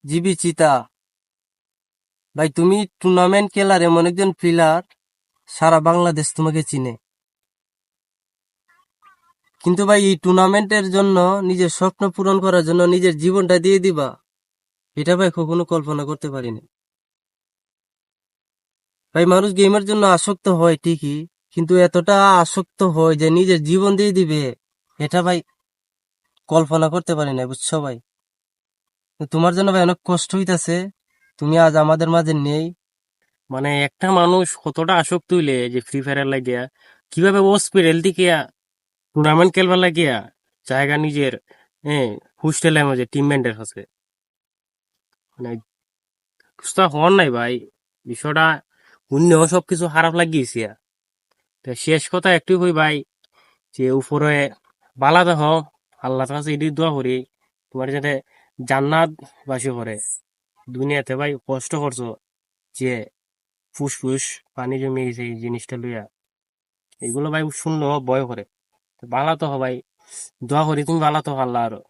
GB চিতা। ভাই তুমি টুর্নামেন্ট খেলার এমন একজন প্লেয়ার, সারা বাংলাদেশ তোমাকে চিনে। কিন্তু ভাই এই টুর্নামেন্টের জন্য, নিজের স্বপ্ন পূরণ করার জন্য নিজের জীবনটা দিয়ে দিবা, এটা ভাই কখনো কল্পনা করতে পারিনি। ভাই মানুষ গেমের জন্য আসক্ত হয় ঠিকই, কিন্তু এতটা আসক্ত হয় যে নিজের জীবন দিয়ে দিবে, এটা ভাই কল্পনা করতে পারি না, বুঝছো ভাই? তো তোমার জন্য ভাই অনেক কষ্ট হইতাছে, তুমি আজ আমাদের মাঝে নেই। মানে একটা মানুষ কতটা আসক্ত হইলে যে ফ্রি ফায়ার লাগিয়া কিভাবে ও স্পিরিট থেকে টুর্নামেন্ট খেলবার লাগিয়া জায়গা নিজের হোস্টেলের মাঝে টিমমেন্টের কাছে মানে কিছুটা হওয়ার নাই ভাই। বিষয়টা অন্য সবকিছু খারাপ লাগিয়েছে। তো শেষ কথা একটু কই ভাই, যে উপরে বালা দেহ, আল্লাহর কাছে এটি দোয়া করি তোমার যাতে জান্নাত বাসী করে। দুনিয়াতে ভাই কষ্ট করছো, যে ফুসফুস পানি জমে গেছে এই জিনিসটা লইয়া, এগুলো ভাই শূন্য ভয় করে। তো বালা তো হ ভাই, দোয়া করি তুমি বালা তো আল্লাহ আরো